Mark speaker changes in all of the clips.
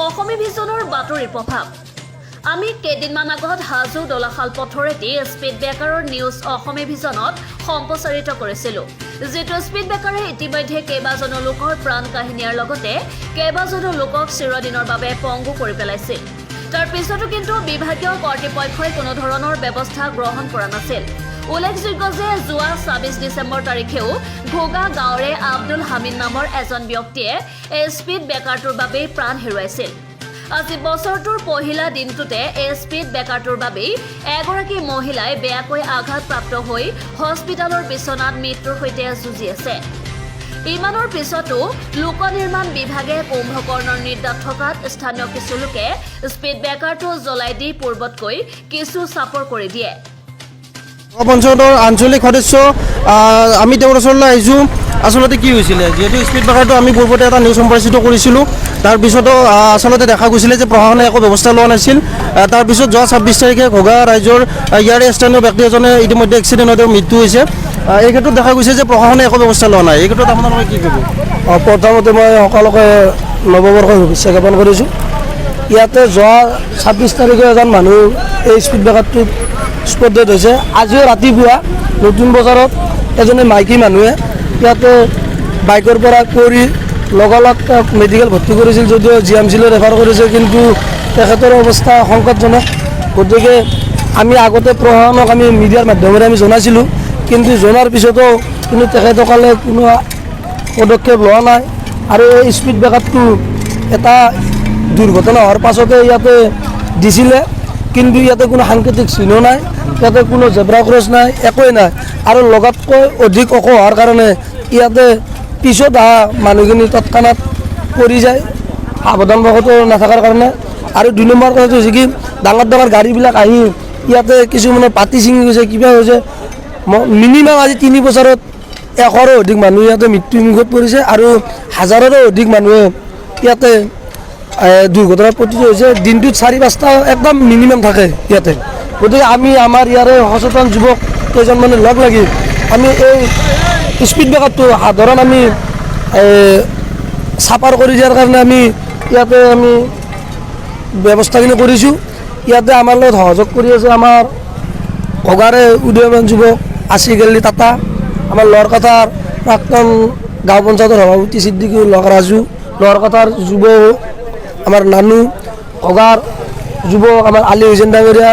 Speaker 1: অসমী ভিজনৰ বাতৰিৰ প্ৰভাৱ আমি কেইদিনমান আগত হাজো দলাশাল পথৰেদি স্পীড ব্ৰেকাৰৰ নিউজ অসমী ভিজনত সম্প্ৰচাৰিত কৰিছিলোঁ যিটো স্পীড ব্ৰেকাৰে ইতিমধ্যে কেইবাজনো লোকৰ প্ৰাণ কাহিনীৰ লগতে কেইবাজনো লোকক চিৰদিনৰ বাবে পংগু কৰি পেলাইছিল তাৰ পিছতো কিন্তু বিভাগীয় কৰ্তৃপক্ষই কোনো ধৰণৰ ব্যৱস্থা গ্ৰহণ কৰা নাছিল উল্লেখযোগ্য যে যোৱা ২৬ ডিচেম্বৰ তাৰিখেও ঘোগা গাঁৱৰে আব্দুল হামিদ নামৰ এজন ব্যক্তিয়ে এই স্পীড ব্ৰেকাৰটোৰ বাবেই প্ৰাণ হেৰুৱাইছিল আজি বছৰটোৰ পহিলা দিনটোতে এই স্পীড ব্ৰেকাৰটোৰ বাবেই এগৰাকী মহিলাই বেয়াকৈ আঘাতপ্ৰাপ্ত হৈ হস্পিটেলৰ বিচনাত মৃত্যুৰ সৈতে যুঁজি আছে ইমানৰ পিছতো লোক নিৰ্মাণ বিভাগে কুম্ভকৰ্ণৰ নিৰ্দাত থকাত স্থানীয় কিছু লোকে স্পীড ব্ৰেকাৰটো জ্বলাই দি পূৰ্বতকৈ কিছু চাপৰ কৰি দিয়ে
Speaker 2: পঞ্চায়তৰ আঞ্চলিক সদস্য আমি তেওঁৰ ওচৰলৈ আহিছোঁ আচলতে কি হৈছিলে যেহেতু স্পীড ব্ৰেকাৰটো আমি পূৰ্বতে এটা নিউজ সম্প্ৰচাৰিত কৰিছিলোঁ তাৰপিছতো আচলতে দেখা গৈছিলে যে প্ৰশাসনে একো ব্যৱস্থা লোৱা নাছিল তাৰপিছত যোৱা ২৬ তাৰিখে ঘোগা ৰাইজৰ ইয়াৰে স্থানীয় ব্যক্তি এজনে ইতিমধ্যে এক্সিডেণ্টত মৃত্যু হৈছে এই ক্ষেত্ৰত দেখা গৈছে যে প্ৰশাসনে একো ব্যৱস্থা লোৱা নাই এই ক্ষেত্ৰত আপোনালোকে কি ক'ব
Speaker 3: প্ৰথমতে মই সকলোকে নৱবৰ্ষৰ শুভেচ্ছা জ্ঞাপন কৰিছোঁ ইয়াতে যোৱা ২৬ তাৰিখে এজন মানুহ এই স্পীড ব্ৰেকাৰটোত স্পট ডেথ হৈছে আজিও ৰাতিপুৱা নতুন বজাৰত এজনে মাইকী মানুহে ইয়াতে বাইকৰ পৰা পৰি লগালগ মেডিকেল ভৰ্তি কৰিছিল যদিও GMCলৈ ৰেফাৰ কৰিছে কিন্তু তেখেতৰ অৱস্থা সংকটজনক গতিকে আমি আগতে প্ৰশাসনক আমি মিডিয়াৰ মাধ্যমেৰে আমি জনাইছিলোঁ কিন্তু জনাৰ পিছতো কিন্তু তেখেতসকলে কোনো পদক্ষেপ লোৱা নাই আৰু এই স্পীড ব্ৰেকাৰটো এটা দুৰ্ঘটনা হোৱাৰ পাছতে ইয়াতে দিছিলে কিন্তু ইয়াতে কোনো সাংকেতিক চিহ্ন নাই ইয়াতে কোনো জেব্ৰা ক্ৰছ নাই একোৱেই নাই আৰু লগাতকৈ অধিক ওখ হোৱাৰ কাৰণে ইয়াতে পিছত মানুহখিনি তৎক্ষণাত পৰি যায় সাৱধানবশত নাথাকাৰ কাৰণে আৰু ২ নম্বৰ কথাটো হৈছে কি ডাঙৰ ডাঙৰ গাড়ীবিলাক আহি ইয়াতে কিছুমানৰ পাতি ছিঙি গৈছে কিবা হৈছে মিনিমাম আজি ৩ বছৰত ১০০ৰো অধিক মানুহ ইয়াতে মৃত্যুমুখত পৰিছে আৰু হাজাৰৰো অধিক মানুহে ইয়াতে দুৰ্ঘটনাত পতিত হৈছে দিনটোত ৪-৫টা একদম মিনিমাম থাকে ইয়াতে গতিকে আমি আমাৰ ইয়াৰে সচেতন যুৱক কেইজনমানে লগ লাগি আমি এই স্পীড ব্ৰেকাৰটো সাধাৰণ আমি চাপাৰ কৰি দিয়াৰ কাৰণে আমি ইয়াতে আমি ব্যৱস্থাখিনি কৰিছোঁ ইয়াতে আমাৰ লগত সহযোগ কৰি আছে আমাৰ ঘোগাৰে উদীয়মান যুৱক আছিগেলি টাটা আমাৰ লৰকাটাৰ প্ৰাক্তন গাঁও পঞ্চায়তৰ সভাপতি ছিদ্দিকী ৰাজু লৰকাটাৰ যুৱ আমাৰ নানু ঘোগাৰ যুৱক আমাৰ আলী হুছেইন ডাঙৰীয়া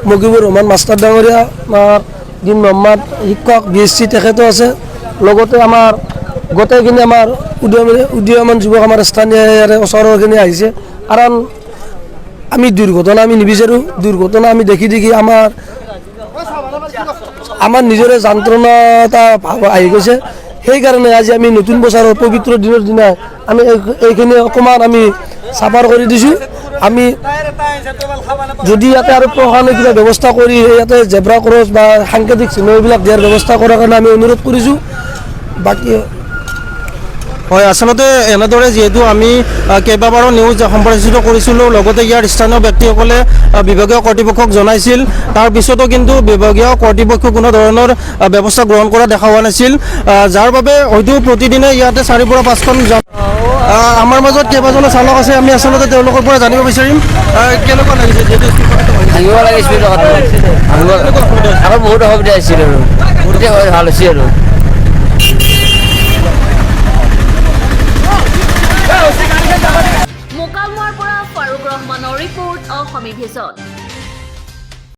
Speaker 3: মকিবুৰ ৰহমান মাষ্টাৰ ডাঙৰীয়া আমাৰ দিন মহম্মদ শিক্ষক BSc তেখেতো আছে লগতে আমাৰ গোটেইখিনি আমাৰ উদীয়মান যুৱক আমাৰ স্থানীয় ইয়াৰে ওচৰৰখিনি আহিছে কাৰণ আমি দুৰ্ঘটনা আমি নিবিচাৰোঁ দুৰ্ঘটনা আমি দেখি দেখি আমাৰ নিজৰে যন্ত্ৰণা এটা ভাৱ আহি গৈছে সেইকাৰণে আজি আমি নতুন বছৰৰ পবিত্ৰ দিনৰ দিনা আমি এইখিনি অকণমান আমি চাফাৰ কৰি দিছোঁ আমি যদি ইয়াতে আৰু প্ৰশাসনে কিবা ব্যৱস্থা কৰি ইয়াতে জেব্ৰা ক্ৰছ বা সাংকেতিক চিহ্ন এইবিলাক দিয়াৰ ব্যৱস্থা কৰাৰ কাৰণে আমি অনুৰোধ কৰিছোঁ বাকী
Speaker 2: হয় আচলতে এনেদৰে যিহেতু আমি কেইবাবাৰো নিউজ সম্প্ৰচাৰিত কৰিছিলোঁ লগতে ইয়াৰ স্থানীয় ব্যক্তিসকলে বিভাগীয় কৰ্তৃপক্ষক জনাইছিল তাৰপিছতো কিন্তু বিভাগীয় কৰ্তৃপক্ষই কোনো ধৰণৰ ব্যৱস্থা গ্ৰহণ কৰা দেখা হোৱা নাছিল যাৰ বাবে হয়তো প্ৰতিদিনে ইয়াতে ৪ৰ পৰা 5খন আমাৰ মাজত কেইবাজনো চালক আছে আমি আচলতে তেওঁলোকৰ পৰা জানিব বিচাৰিম কেনেকুৱা লাগিছে যিহেতু
Speaker 4: ভাঙিব লাগে স্পীড ব্ৰেকাৰটো বহুত অসুবিধা হৈছিল আৰু গোটেই ভাল হৈছে আৰু
Speaker 1: মোকালমোৱাৰ পৰা ফাৰুক ৰহমানৰ ৰিপৰ্ট অসমী ভিজন।